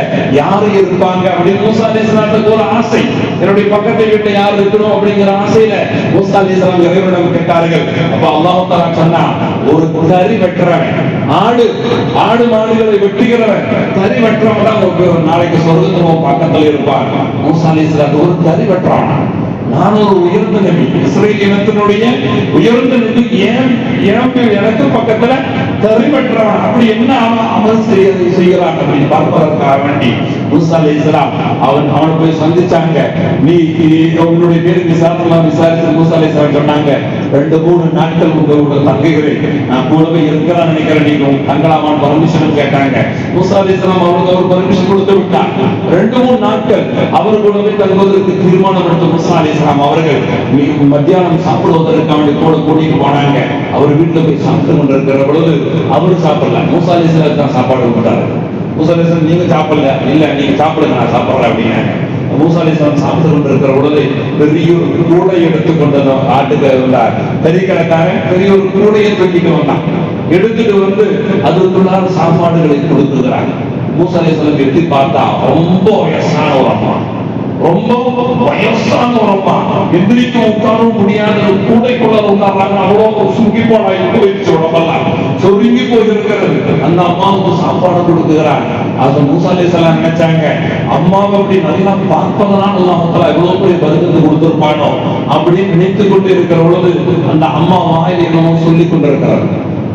யாரு இருப்பாங்க அப்படின்னு மூசா அலைஹிஸ்ஸலாத்துக்கு ஒரு ஆசை. என்னுடைய பக்கத்து வீட்டுல யார் இருக்கணும் அப்படிங்கிற ஆசையில மூசா அலைஹிஸ்ஸலாம் இறைவனிடம் கேட்டார்கள். அப்ப அல்லாஹ் தஆலா சொன்னா, ஒரு கறி வெட்டுறவன், ஆடு மாடுகளை வெட்டுகிறவன், கறி வெட்டுறவன் தான் நாளைக்கு சொர்க்கத்துல பக்கத்துல இருப்பாங்க. மூசா அலைஹிஸ்ஸலாம் ஒரு கறி வெட்டுறவன், நான் ஒரு உயர்ந்த நபி, இஸ்ரேல் இனத்தினுடைய உயர்ந்த நபி, எனக்கு பக்கத்துல கறிவற்றவன், அப்படி என்ன அமல் செய்கிறான் அப்படின்னு பார்ப்பதற்காக வேண்டி மூசா அலைஹிஸ்ஸலாம் அவனை போய் சந்திச்சாங்க. நீ உன்னுடைய பேருக்கு விசாரிச்சு மூசா அலைஹிஸ்ஸலாம் சொன்னாங்க, 2-3 நாட்கள் உங்களோட தங்குகிறேன், நான் கூடவே இருக்கிறான்னு நினைக்கிறேன், நீங்க தங்கலாமான்னு பர்மிஷன் கேட்டாங்க. மூசா அலைஹிஸ்ஸலாம் அவருக்கு ஒரு பர்மிஷன் கொடுத்து விட்டாங்க. 2-3 நாட்கள் அவர் கூடவே தங்குவதற்கு தீர்மானம் எடுத்த மூசா அலைஹிஸ்ஸலாம் அவர்கள் மத்தியானம் சாப்பிடுவதற்காக கூட கூட்டிட்டு போனாங்க. அவர் வீட்டுல போய் சாப்பிட்டு கொண்டிருக்கிற பொழுது அவரு சாப்பிடல, மூசா அலைஹிஸ்ஸலாம் தான் சாப்பாடு போட்டாரு. மூசா அலைஹிஸ்ஸலாம் நீங்க சாப்பிடல, இல்ல நீங்க சாப்பிடுங்க நான் சாப்பிடுறேன் அப்படின்னாங்க. மூசா அலைஹிஸ்ஸலாம் சாப்பிட்டு கொண்டிருக்கிற பொழுது பெரிய ஒரு கூடை எடுத்துக்கொண்டு ஆட்டுக்கு கறிக்கடைக்காரன் பெரிய ஒரு கூடையை தூக்கிட்டு வந்தான். எடுத்துட்டு வந்து அதுக்குள்ளார சாப்பாடுகளை கொடுத்துக்கிறாங்க. மூசா அலைஹிஸ்ஸலாம் எட்டி பார்த்தா ரொம்ப வயசான ஒரு அம்மா, ரொம்ப வயசான ஒரு அம்மா, எந்திரிக்க உட்காரவும் முடியாத கூடைக்குள்ள உட்கார்றாங்க. அவ்வளோ சுங்கி போனா போயிடுச்சு, உடம்பெல்லாம் சொருங்கி போயிருக்கிறது. அந்த அம்மாவுக்கு சாப்பாடு கொடுக்குறாங்க. அது மூசா அலைஹிஸ்ஸலாம் நினைச்சாங்க, அம்மாவை அப்படி நல்லா பார்ப்பதனால அல்லாஹ் எவ்வளவு பெரிய பரிசு கொடுத்திருப்பானோ அப்படின்னு நினைத்துக் கொண்டு இருக்கிற பொழுது அந்த அம்மா வாயில் என்னமோ சொல்லிக் கொண்டிருக்கிறார்.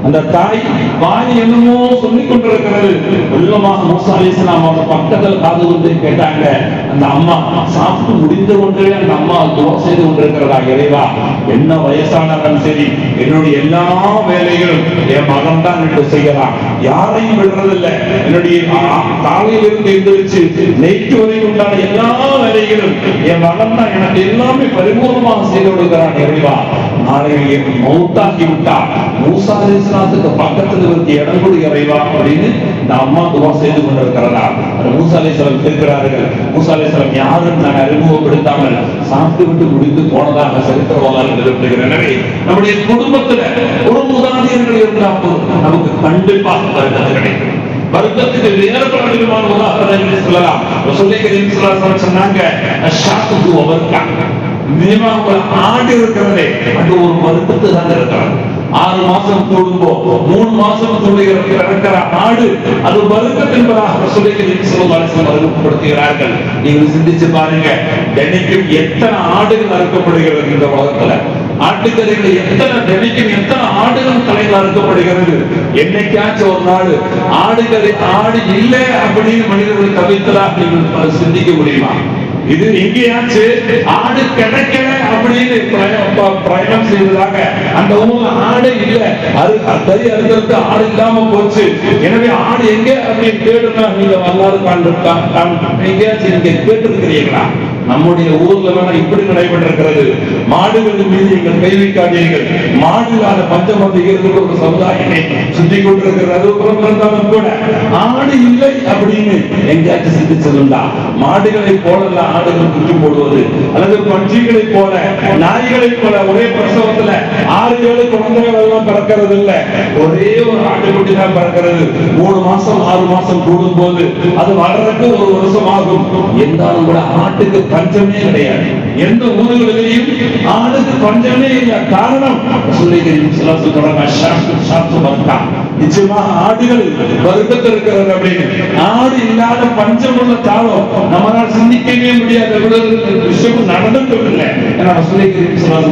அந்த தாய் வாய் என்னமோ சொல்லிக் கொண்டிருக்கிறது. உள்ளமாக மூசா அலைஹிஸ்ஸலாம் அவங்க பக்கத்தில் காது கொண்டு கேட்டாங்க. அந்த அம்மா சாப்பிட்டு முடிந்த கொண்டே அந்த அம்மா துவா செய்து கொண்டிருக்கிறதா, இறைவா என்ன வயசானவன் சரி, என்னுடைய எல்லா வேலைகளும் என் மகன் தான் என்று செய்யலாம், யாரையும் விடுறதில்லை, என்னுடைய காலையிலிருந்து எந்திரிச்சு நெய்க்கு வரைக்கும் உண்டான எல்லா வேலைகளும் என் மகன் தான் எனக்கு எல்லாமே பரிபூர்ணமாக செய்து கொடுக்கிறான். இறைவா நாளைக்கு மௌத்தாக்கி விட்டா மூசா அலைஹிஸ்ஸலாத்துக்கு பக்கத்தில் இருக்கு இடம் கொடு இறைவா அப்படின்னு இந்த அம்மா துவா செய்து கொண்டிருக்கிறதா. மூசா அலைஹிஸ்ஸலாம் கேட்கிறார்கள். மூசா அலைஹிஸ்ஸலாம் யாரும் நான் அறிமுகப்படுத்தாமல் சாப்பிட்டு விட்டு முடித்து போனதாக சரித்திர வரலாறு எழுதுகிறார். எனவே நம்முடைய குடும்பத்துல ஒரு மூதாதையர்கள் இருந்தால் நமக்கு கண்டிப்பாக வருகிறது கிடைக்கும். வருத்தத்துக்கு வேறு பல விதமான உதாரணங்களை சொல்லலாம். ரசூலுல்லாஹி ஸல்லல்லாஹு அலைஹி வஸல்லம் சொன்னாங்க, அஷ்ஷாத்து வபர்கா, நிஜமாக ஆடு இருக்கிறதே அது ஒரு வருத்தத்து தான் இருக்கிறது. 6 மாசம் கூடும்போ 3 மாசம் இருக்கிற ஆடு அது வருத்தம் என்பதாக ரசூலுல்லாஹி ஸல்லல்லாஹு அலைஹி வஸல்லம் அறிமுகப்படுத்துகிறார்கள். நீங்கள் சிந்திச்சு பாருங்க, தினைக்கும் எத்தனை ஆடுகள் அறுக்கப்படுகிறது இந்த உலகத்துல, ஆட்டுக்கறிகள் எத்தனை ஆடுகள் தலையில் அறுக்கப்படுகிறது. என்னைக்காச்சும் ஒரு நாள் ஆடு இல்லை அப்படின்னு மனிதர்கள் தவிர்த்தலா நீங்கள் சிந்திக்க முடியுமா? இது எங்கேயாச்சு ஆடு கிடைக்கல அப்படின்னு பயணம் செய்ததாக அந்த ஊர்ல ஆடு இல்ல, கறி அறுக்கிறதுக்கு ஆடு இல்லாம போச்சு, எனவே ஆடு எங்க அப்படின்னு கேட்டுனா நீங்க வரலாறு எங்கேயாச்சும் நீங்க கேட்டிருக்கிறீங்களா? நம்முடைய ஊர்ல வேணா இப்படி நடைபெற்றிருக்கிறது. மாடுகள் மீது நீங்கள் கை வைக்காதீர்கள். மாடுகால பஞ்சமந்திகள் ஒரு சமுதாயத்தை சுத்தி கொண்டிருக்கிறது. கூட ஆடு இல்லை அப்படின்னு எங்கேயாச்சும் சிந்திச்சதுண்டா? மாடுகளை போல ஆடுகள் குட்டி போடுவது அல்லது பன்றிகளை போல நாய்களை போல ஒரே பிரசவத்துல 6-7 குழந்தைகள் எல்லாம் பிறக்கிறது இல்ல, ஒரே ஒரு ஆட்டுக்குட்டி தான் பிறக்கிறது. 3 மாசம் 6 மாசம் கூடும் போது அது வளர்றதுக்கு 1 வருஷம் ஆகும். இருந்தாலும் கூட ஆட்டுக்கு பஞ்சமே கிடையாது. எந்த ஊர்களிலேயும் ஆடுக்கு பஞ்சமே இல்லை. காரணம் நிச்சயமாக ஆடுகள் வருத்தத்தில் இருக்கிறது அப்படின்னு. ஆடு இல்லாத பஞ்சம் உள்ள காலம் நம்மளால் சிந்திக்கவே முடியாத விஷயம் நடந்துட்டு இல்லை.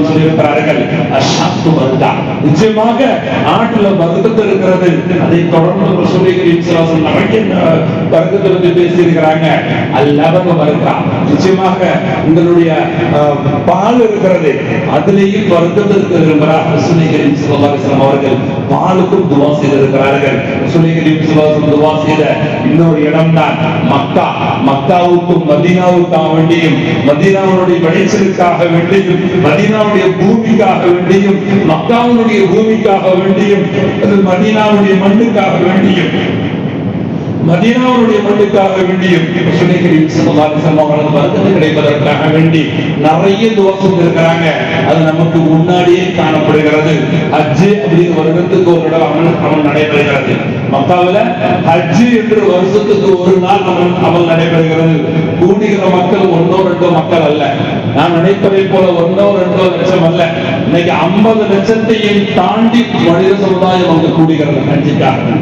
சொல்லியிருக்கிறார்கள், நிச்சயமாக ஆட்டுல வருத்தத்தில் இருக்கிறது. அதை தொடர்ந்து வர்க்கத்திலிருந்து பேசியிருக்கிறாங்க. அல்லவங்க வருத்தா, நிச்சயமாக உங்களுடைய பால் இருக்கிறது, அதுலேயும் வருத்தத்தில் இருக்கிறார். அவர்கள் பாலுக்கும் துவா செய்திருக்கிறார்கள். துவா செய்த இன்னொரு இடம் தான் மக்கா. மக்காவுக்கும் மதீனாவுக்காக வேண்டியும், மதீனாவுடைய விளைச்சலுக்காக வேண்டியும், மதீனாவுடைய பூமிக்காக வேண்டியும், மக்காவுடைய பூமிக்காக வேண்டியும், மதீனாவுடைய மண்ணுக்காக வேண்டியும் மதீனாவுடைய மண்ணுக்காக வேண்டியும் ரசூலுல்லாஹி ஸல்லல்லாஹு அலைஹி வஸல்லம் அவர்கள் பரக்கத்து கிடைப்பதற்காக வேண்டி நிறைய துஆ செஞ்சிருக்கிறாங்க. அது நமக்கு முன்னாடியே காணப்படுகிறது. ஹஜ் அப்படிங்கிற வருடத்துக்கு ஒரு தடவை அமல் நடைபெறுகிறது. மக்காவில் ஹஜ் என்று வருஷத்துக்கு ஒரு நாள் அமல் நடைபெறுகிறது. கூடுகிற மக்கள் 1-2 மக்கள் அல்ல, நான் நினைப்பதை போல 1-2 லட்சம் அல்ல. இன்னைக்கு 50 லட்சத்தையும் தாண்டி மனித சமுதாயம் அங்கு கூடுகிறது ஹஜ்ஜுக்காக.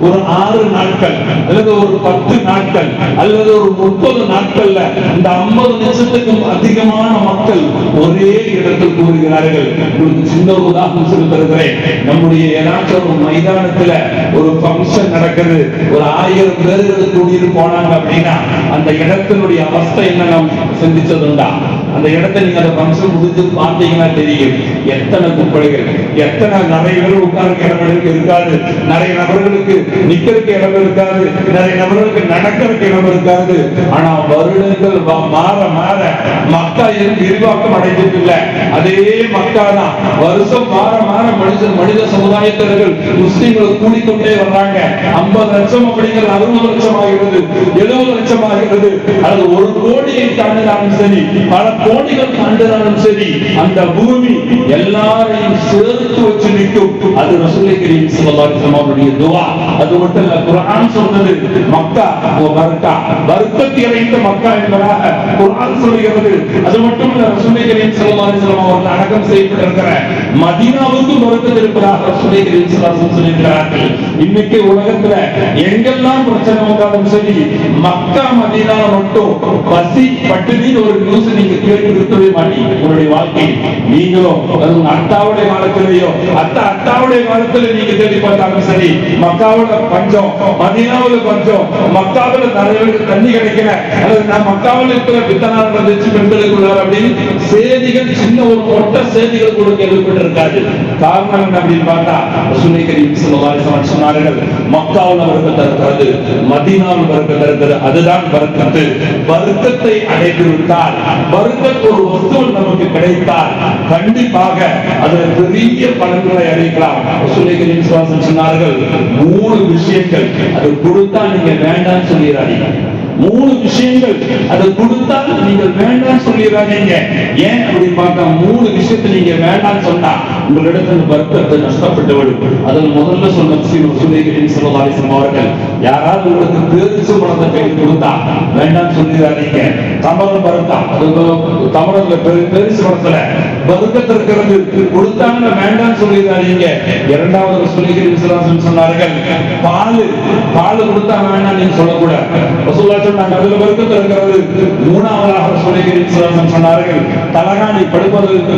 ஒரு 6 நாட்கள் அல்லது ஒரு 10 நாட்கள் அல்லது ஒரு 30 நாட்கள்ல இந்த 50 லட்சத்துக்கும் அதிகமான மக்கள் ஒரே இடத்தில் கூறுகிறார்கள். உங்களுக்கு சின்ன ஒரு உதாரணம் சொல்லி தருகிறேன். நம்முடைய ஏதாச்சும் ஒரு மைதானத்துல ஒரு ஃபங்க்ஷன் நடக்குது, ஒரு 1000 பேர்கள் கூடிட்டு போனாங்க அப்படின்னா அந்த இடத்தினுடைய அவஸ்தை என்ன நாம் சிந்திச்சதுண்டா? அந்த இடத்தை நீங்க அந்த ஃபங்க்ஷன் முடிஞ்சு பார்த்தீங்கன்னா தெரியும். எத்தனை குப்பைகள், எத்தனை நிறைய பேர் உட்கார்க்க இடம் இருக்காது, நிறைய நபர்களுக்கு நிக்கிறதுக்கு இடம் இருக்காது, நிறைய நபர்களுக்கு நடக்கிறதுக்கு இடம் இருக்காது. ஆனா வருடங்கள் மாற மாற மக்கா விரிவாக்கம் அடைஞ்சிட்டு இல்ல, அதே மக்கா தான் வருஷம் மாற மாற மனித சமுதாயத்தினர்கள் முஸ்லிம்கள் கூடிக்கொண்டே வர்றாங்க. 50 லட்சம் அப்படிங்கிறது 60 லட்சம் ஆகிறது, 70 லட்சம் ஆகிறது. அது 1 கோடியை தாண்டினாலும் சரி, பல கோடிகள் தாண்டினாலும் சரி, அந்த பூமி எல்லாரையும் சேர்த்து வச்சு நிற்கும். அது ரசூலுல்லாஹி ஸல்லல்லாஹு அலைஹி வஸல்லம் அவருடைய துஆ. அது மட்டும் இல்ல, குர்ஆன் சொன்னது மக்கா பரக்கா, பரக்கத் நிறைந்த மக்கா என்பதாக குர்ஆன் சொல்கிறது. அது மட்டும் இல்ல, ரசூலுல்லாஹி ஸல்லல்லாஹு அலைஹி வஸல்லம் அவர்கள் அடக்கம் செய்யப்பட்டிருக்கிற மதீனாவுக்கு பரக்கத் இருப்பதாக ரசூலுல்லாஹி ஸல்லல்லாஹு அலைஹி வஸல்லம் சொல்லியிருக்கிறார்கள். இன்னைக்கு உலகத்துல எங்கெல்லாம் பிரச்சனை வந்தாலும் சரி, மக்கா மதீனா மட்டும் பசி பட்டினி ஒரு நியூஸ் நீங்க கேட்டு இருக்கவே மாட்டீங்க உங்களுடைய வாழ்க்கை. நீங்களும் அத்தாவுடைய காலத்திலேயோ அத்தாவுடைய காலத்துல நீங்க தேடி பார்த்தாலும் சரி, மக்காவோட பஞ்சம், மதீனாவுல பஞ்சம், மக்காவுல நிறைய பேருக்கு தண்ணி கிடைக்கல, அல்லது நான் மக்காவில் இருக்கிற பித்தனால் வந்துச்சு பெண்களுக்குள்ள அப்படின்னு செய்திகள், சின்ன ஒரு மொட்ட செய்திகள் கூட கேள்விப்பட்டு இருக்காது. காரணம் என்ன அப்படின்னு பார்த்தா ரசூலுல்லாஹி ஸல்லல்லாஹு அலைஹி வஸல்லம் சொன்னார்கள், மக்காவுல பரக்கத் இருக்கிறது, மதீனாவுல பரக்கத் இருக்கிறது. அதுதான் பரக்கத்து. பரக்கத்தை அடைந்து விட்டால், பரக்கத் ஒரு வஸ்து நமக்கு கிடைத்தால் கண்டிப்பாக அதுல பெரிய பலன்களை அடையலாம். ரசூலுல்லாஹி ஸல்லல்லாஹு அலைஹி வஸல்லம் சொன்னார்கள், 3 விஷயங்கள் அது கொடுத்தா நீங்க வேண்டாம்னு சொல்லிடாதீங்க. 3 விஷயங்கள் அதை கொடுத்தால் நீங்கள் வேண்டாம் சொல்லிடாதீங்க. ஏன் அப்படி பார்த்தா 3 விஷயத்தை நீங்க வேண்டாம் சொன்னா உங்களிடத்துல பரக்கத்து நஷ்டப்பட்டு விடும். அதில் முதல்ல சொன்ன விஷயம் ரசூலுல்லாஹி ஸல்லல்லாஹு அலைஹி வஸல்லம் அவர்கள், யாராவது உங்களுக்கு பேரிச்ச பழத்தை கையில் கொடுத்தா வேண்டாம் சொல்லிடாதீங்க. தமரம் பரக்கா, தமரத்துல பேரிச்ச பழத்துல பரக்கத்து இருக்கிறது, கொடுத்தாங்க வேண்டாம் சொல்லிடாதீங்க. இரண்டாவது ரசூலுல்லாஹி ஸல்லல்லாஹு அலைஹி வஸல்லம் சொன்னார்கள், பால் கொடுத்தா வேண்டாம் நீங்க சொல்லக்கூடாது. ரசூலுல்லாஹி சொன்னாங்க அதுல பரக்கத்து இருக்கிறது. மூணாவதாக ரசூலுல்லாஹி ஸல்லல்லாஹு அலைஹி வஸல்லம் சொன்னார்கள், தலகாணி படுப்பதற்கு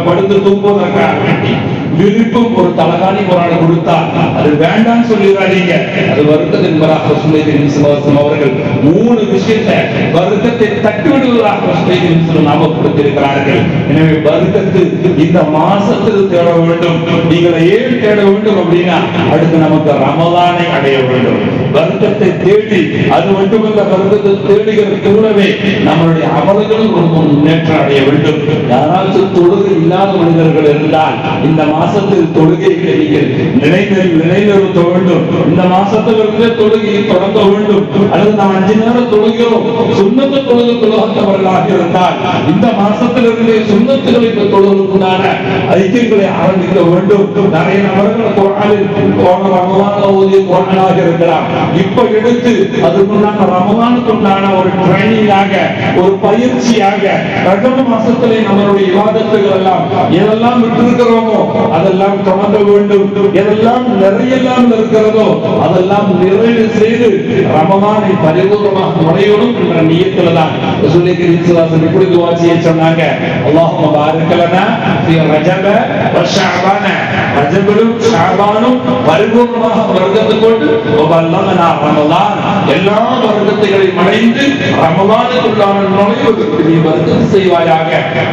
படுத்து தூங்குவதற்காக வேண்டி விருப்பம் ஒரு தலகாணி ஒரு ஆள் கொடுத்தா அது வேண்டாம் சொல்லிடாதீங்க. அது வருத்தம் என்பதாக ரசூலுல்லாஹி ஸல்லல்லாஹு அலைஹி வஸல்லம் அவர்கள் 3 விஷயத்தை வருத்தத்தை தட்டுவிடுவதாக ரசூலுல்லாஹி ஸல்லல்லாஹு அலைஹி வஸல்லம் ஞாபகப்படுத்தியிருக்கிறார்கள். எனவே வருத்தத்து இந்த மாசத்தில் தேட வேண்டும். நீங்கள் ஏன் தேட வேண்டும் அப்படின்னா அடுத்து நமக்கு ரமலானை அடைய வேண்டும். வருத்தத்தை தேடி, அது மட்டுமல்ல வருத்தத்தை தேடுகிற கூடவே நம்மளுடைய அமல்களும் ஒரு முன்னேற்றம் அடைய வேண்டும். யாராச்சும் தொழுகை இல்லாத மனிதர்கள் இருந்தால் இந்த மாசத்தில் தொழுகைகளை நிலைநிறுத்த வேண்டும். இந்த மாசத்திலிருந்து தொழுகையை தொடங்க வேண்டும். அல்லது நாம் 5 நேரம் தொழுகிறோம், சுன்னத்து தொழுகையாக இருந்தால் இந்த மாசத்திலிருந்து சுன்னத்துகளை தொழுவதற்குண்டான ஐக்கியங்களை ஆரம்பிக்க வேண்டும். நிறைய நபர்கள் குர்ஆனாக இருக்கலாம், இப்ப எடுத்து அதுக்குண்டான ரமலானுக்குண்டான ஒரு ட்ரைனிங்காக, ஒரு பயிற்சியாக ரஜப மாசத்திலே நம்மளுடைய இபாதத்துகள் எல்லாம் எதெல்லாம் விட்டிருக்கிறோமோ அதெல்லாம் தொடங்க வேண்டும். எதெல்லாம் நிறையெல்லாம் இருக்கிறதோ அதெல்லாம் நிறைவு செய்து ரமலானை பரிபூர்ணமாக நுழையணும் என்ற நியத்துல தான் ரசூலுல்லாஹி ஸல்லல்லாஹு அலைஹி வஸல்லம் இப்படி துஆ செய்ய சொன்னாங்க. அல்லாஹும்ம பாரிக் லனா ஃபீ ரஜப வ ஷஅபான, ரஜபும் ஷஅபானும் பரிபூர்ணமாக பரக்கத்து கொண்டு வபல்லகனா ரமலான், எல்லா பரக்கத்துகளையும் அடைந்து ரமலானுக்குள்ளான நுழைவதற்கு நீ பரக்கத்து செய்வாயாக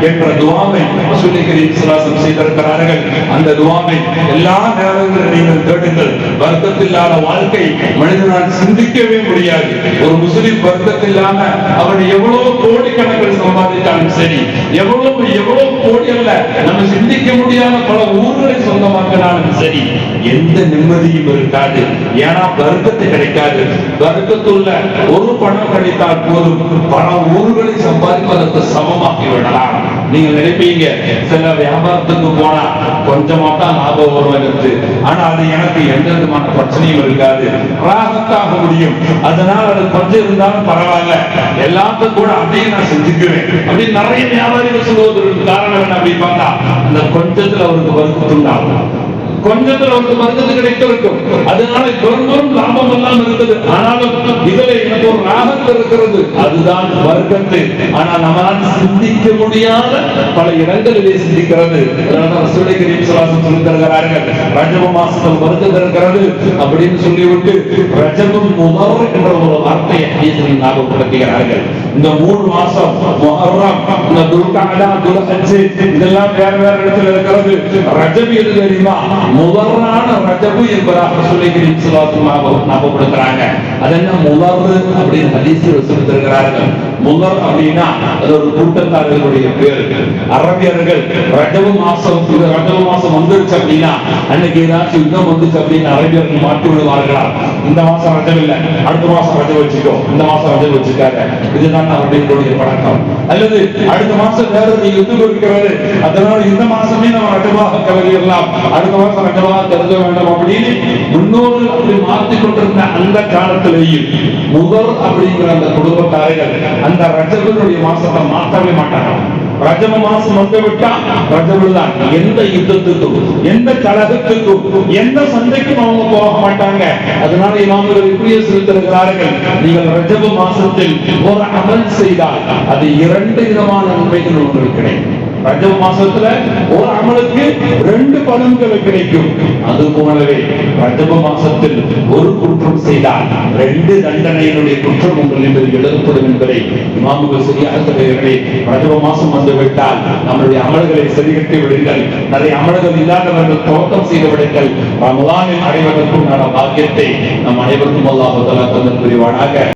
என்ற துஆவை ரசூலுல்லாஹி ஸல்லல்லாஹு அலைஹி வஸல்லம் செய்திருக்கிறார்கள். அந்த துஆவை எல்லா நேரங்களிலும் நீங்கள் தேடுங்கள். பரக்கத்தில்லாத வாழ்க்கை மனிதனால் சிந்திக்கவே முடியாது. ஒரு முஸ்லிம் பரக்கத்தில்லாம அவன் எவ்வளவு கோடிக்கணக்கில் சம்பாதித்தாலும் சரி, எவ்வளவு கோடி அல்ல, நம்ம சிந்திக்க முடியாத பல ஊர்களை சொந்தமாக்கினாலும் சரி, எந்த நிம்மதியும் இருக்காது. ஏன்னா பரக்கத்தை பறக்கத்து கிடைக்காது. பறக்கத்துள்ள ஒரு பணம் கிடைத்தால் போதும், பல ஊர்களை சம்பாதிப்பதற்கு சமமாக்கி விடலாம். நீங்க நினைப்பீங்க சில வியாபாரத்துக்கு போனா கொஞ்சமா தான் லாபம் வரும் என்று. ஆனா அது எனக்கு எந்த விதமான பிரச்சனையும் இருக்காது, ராகத்தாக முடியும். அதனால அது கொஞ்சம் இருந்தாலும் பரவாயில்ல, எல்லாத்துக்கும் கூட அப்படியே நான் செஞ்சுக்குவேன் அப்படின்னு நிறைய வியாபாரிகள் சொல்வதற்கு காரணம் என்ன அப்படி பார்த்தா, அந்த கொஞ்சத்துல அவருக்கு வருத்தம், கொஞ்சத்துல ஒரு மருந்து கிடைத்திருக்கும். அதனால பெரும் லாபம் எல்லாம் இருக்குது. ஆனாலும் இதுல எனக்கு ஒரு ராகத்து இருக்கிறது, அதுதான் வர்க்கத்து. ஆனால் நம்மளால் சிந்திக்க முடியாத பல இடங்களிலே சிந்திக்கிறது. சொல்லித்தருகிறார்கள், ரஜப மாசத்தில் வர்க்கம் இருக்கிறது அப்படின்னு சொல்லிவிட்டு ரஜபம் முதல் என்ற ஒரு வார்த்தையை ஞாபகப்படுத்துகிறார்கள். இந்த 3 மாசம் முஹர்ரம், இந்த துல்காதா, துல்ஹஜ் இதெல்லாம் வேற வேற இடத்துல இருக்கிறது. ரஜப் எது தெரியுமா? முதலான ரஜபு என்பதாக சொல்லி ஞாபகப்படுத்துறாங்க. அது என்ன முதல் அப்படின்னு ஹதீஸ்ல சொல்லியிருக்கிறார்கள். முதல் அப்படின்னா அது ஒரு கூட்டத்தார்களுடைய பேர். அரபியர்கள் ரஜபு மாசம் வந்துருச்சு அப்படின்னா, அன்னைக்கு ஏதாச்சும் யுத்தம் வந்துச்சு அப்படின்னு அரபியர்கள் மாற்றி விடுவார்களா, இந்த மாசம் ரஜம் இல்ல அடுத்த மாசம் ரஜம் வச்சுக்கோ, இந்த மாசம் ரஜம் வச்சுக்காத, இதுதான் அரபியர்களுடைய பழக்கம். அல்லது அடுத்த மாசம் வேற யுத்தம் இருக்கிறது, அதனால இந்த மாசமே நம்ம ரஜமாக கருதிடலாம், அடுத்த மாசம் ரஜமாக கருத வேண்டாம் அப்படின்னு முன்னோர்கள் அப்படி மாற்றிக் கொண்டிருந்த அந்த காலத்திலேயும் முதல் அப்படிங்கிற அந்த குடும்பத்தார்கள் அந்த ரஜபனுடைய மாசத்தை மாற்றவே மாட்டாங்க. ரஜப மாசம் வந்துவிட்டா ரஜபுதான். எந்த யுத்தத்துக்கும், எந்த கழகத்துக்கும், எந்த சந்தைக்கும் அவங்க போக மாட்டாங்க. அதனால இமாம்கள் இப்படியே சொல்லித்தருகிறார்கள், நீங்கள் ரஜப மாசத்தில் ஒரு அமல் செய்தால் அது 2 விதமான நன்மைகள் உங்களுக்கு கிடைக்கும். ரஜப மாசத்துல ஒரு அமலுக்கு 2 பலன்கள் கிடைக்கும். அது போலவே ரஜப மாசத்தில் ஒரு குற்றம் செய்தால் 2 தண்டனையினுடைய குற்றம் உங்கள் என்பது எழுதப்படும் என்பதை இமாம்கள் சரியாக சொல்கிறார்களே. ரஜப மாசம் வந்துவிட்டால் நம்மளுடைய அமல்களை சரிகட்டி விடுங்கள். நிறைய அமல்கள் இல்லாதவர்கள் துவக்கம் செய்து விடுங்கள். ரமலானில் அடைவதற்கும் பாக்கியத்தை நம் அனைவருக்கும் அல்லாஹ் தஆலா தந்தல் புரிவானாக.